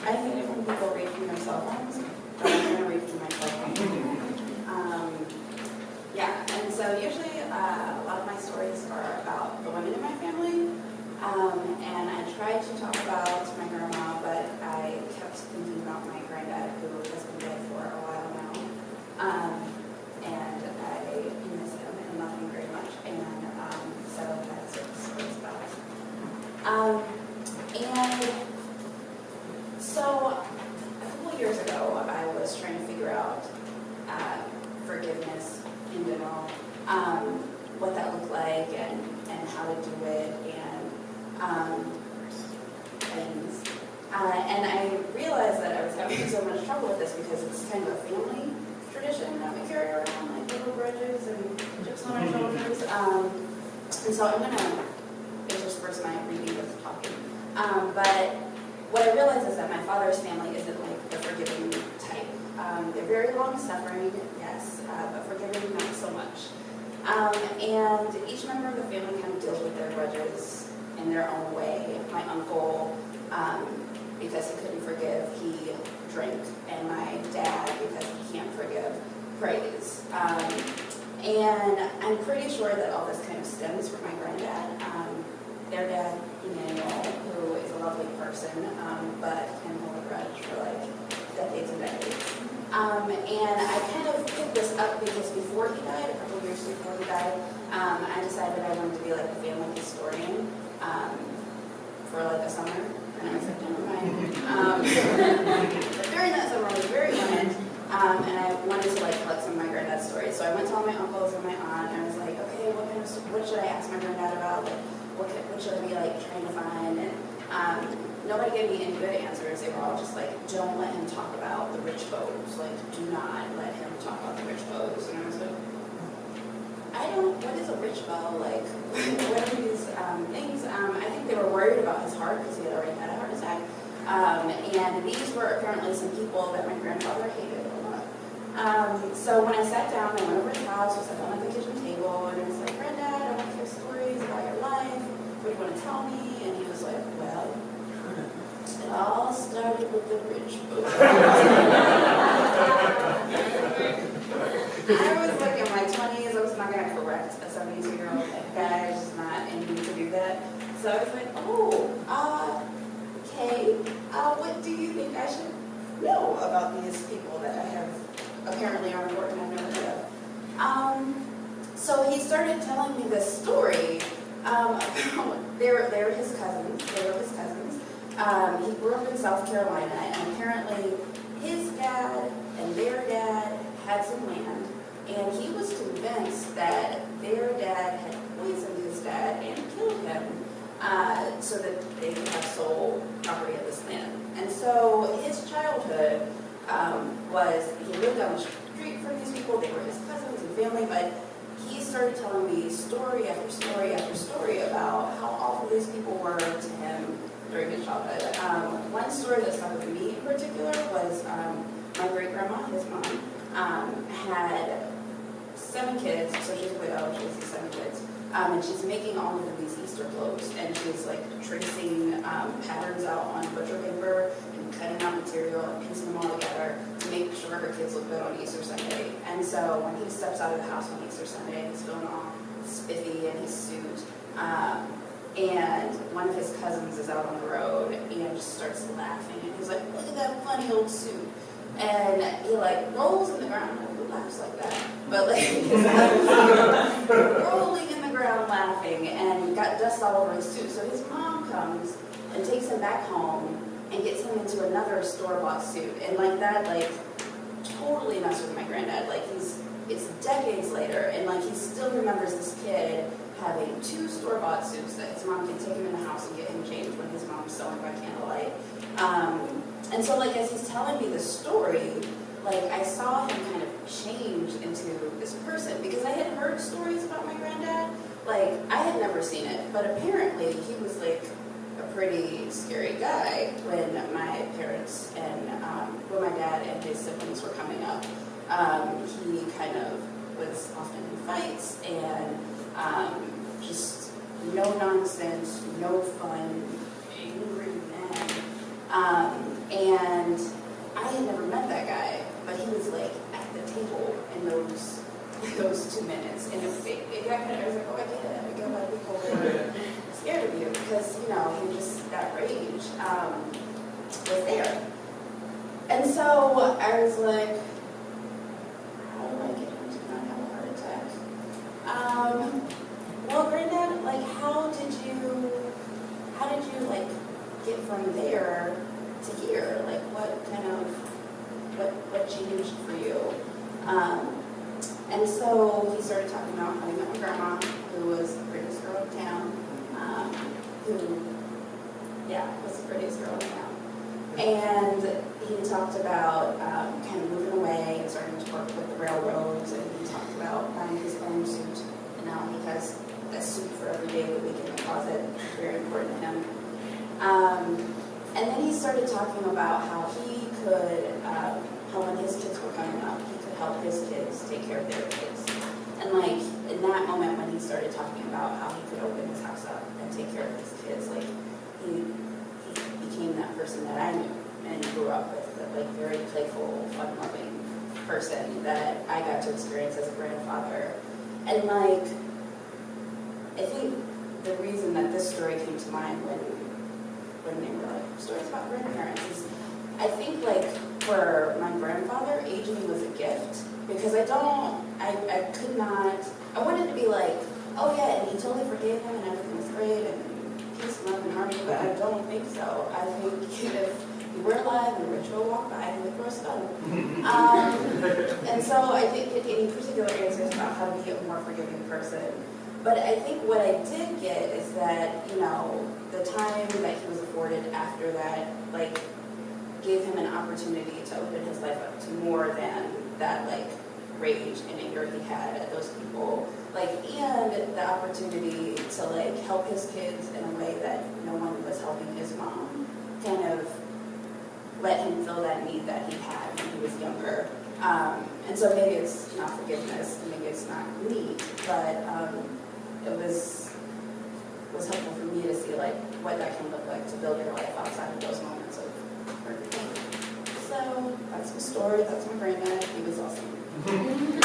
I hate it when people read from their cell phones, but I'm going to read from my cell phone. Yeah, and so usually a lot of my stories are about the women in my family, and I tried to talk about my grandma, but I kept thinking about my granddad, who has been dead for a while now, and I miss him and love him very much, and so that's what the story's about. And so a couple years ago, I was trying to figure out forgiveness in general, what that looked like and how to do it and things. And I realized that I was having so much trouble with this because it's kind of a family tradition that we carry around, like little grudges and chips on our shoulders. And so I'm going to intersperse my reading with talking. But what I realized is that my father's family isn't like the forgiving type. They're very long-suffering, yes, but forgiving, not so much. And each member of the family kind of deals with their grudges in their own way. My uncle, because he couldn't forgive, he drank, and my dad, because he can't forgive, prays. And I'm pretty sure that all this kind of stems from my granddad. Their dad, Emmanuel, who is a lovely person, but can hold a grudge for like decades and decades. And I kind of picked this up because before he died, a couple years before he died, I decided I wanted to be like a family historian for like a summer. And I was like, never mind. But during that summer, I was very limited, and I wanted to like collect some of my granddad's stories. So I went to all my uncles and my aunt, and I was like, okay, what should I ask my granddad about? Like, what should I be like trying to find? And nobody gave me any good answers. They were all just like, don't let him talk about the rich folks. Like, do not let him talk about the rich folks. And I was like, what is a rich foe? Like, what are these things? I think they were worried about his heart because he had already had a heart attack. And these were apparently some people that my grandfather hated a lot. So when I sat down, I went over to his house, we sat down at the kitchen table, and I was like, Granddad, I want to hear stories about your life. What do you want to tell me? And he was like, well, it all started with the rich folks. I was like in my 20s, I was not going to correct a 72-year-old guy, I was just not in me to do that. So I was like, okay, what do you think I should know about these people that I have apparently are important I've never heard of? So he started telling me this story. They're his cousins. They were his cousins. He grew up in South Carolina, and apparently his dad and their dad had some land, and he was convinced that their dad had poisoned his dad and killed him so that they could have sole property of this land. And so his childhood was, he lived down the street from these people. They were his cousins and family, but he started telling me story after story after story about how awful these people were to him during his childhood. One story that stuck with me in particular was my great-grandma, his mom, had 7 kids, so she's a widow, she has 7 kids, and she's making all of these Easter clothes, and she's like tracing patterns out on butcher paper and cutting out material and piecing them all together to make sure her kids look good on Easter Sunday. And so when he steps out of the house on Easter Sunday, he's feeling all spiffy in his suit, and one of his cousins is out on the road and just starts laughing, and he's like, look at that funny old suit. And he like rolls in the ground. Like, who laughs like that? But like he's rolling in the ground laughing and got dust all over his suit. So his mom comes and takes him back home and gets him into another store-bought suit. And like that, like totally messed with my granddad. Like it's decades later, and like he still remembers this kid having 2 store-bought suits that his mom can take him in the house and get him changed when his mom's sewing by candlelight. And so, like, as he's telling me this story, like, I saw him kind of change into this person, because I had heard stories about my granddad. Like, I had never seen it, but apparently he was, like, a pretty scary guy when my parents and, when my dad and his siblings were coming up. He kind of was often in fights and just no nonsense, no fun, angry man. And those 2 minutes. And it got kind of, I was like, oh, I get it. I get why people were scared of you because, you know, that rage was there. And so I was like, how do I get him to not have a heart attack? Well, Granddad, like, how did you like get from there to here? Like, what changed for you? And so he started talking about how he met my grandma, who was the prettiest girl in town, was the prettiest girl in town. And he talked about kind of moving away and starting to work with the railroads, and he talked about buying his own suit. And now he has that suit for every day of the week in the closet. It's very important to him. And then he started talking about how he could, how when his kids were coming up, he could help his kids take care of their kids. And like in that moment when he started talking about how he could open his house up and take care of his kids, like he became that person that I knew and grew up with, that like very playful, fun-loving person that I got to experience as a grandfather. And like, I think the reason that this story came to mind when they were like, stories about grandparents is, I think like for my grandfather, aging was a gift, because I wanted to be like, oh yeah, and he totally forgave him and everything was great and peace and love and harmony, but I don't think so. I think if he were alive and Rich would walk by, he would throw a stone. And so I didn't get any particular answers about how to be a more forgiving person. But I think what I did get is that, you know, the time that he was afforded after that, like, gave him an opportunity to open his life up to more than that, like, rage and anger he had at those people, like, and the opportunity to, like, help his kids in a way that no one was helping his mom, kind of let him fill that need that he had when he was younger. And so maybe it's not forgiveness, maybe it's not need, but it was helpful for me to see like what that can look like to build your life outside of those moments of hurt. So that's my story. That's my granddad. He was awesome.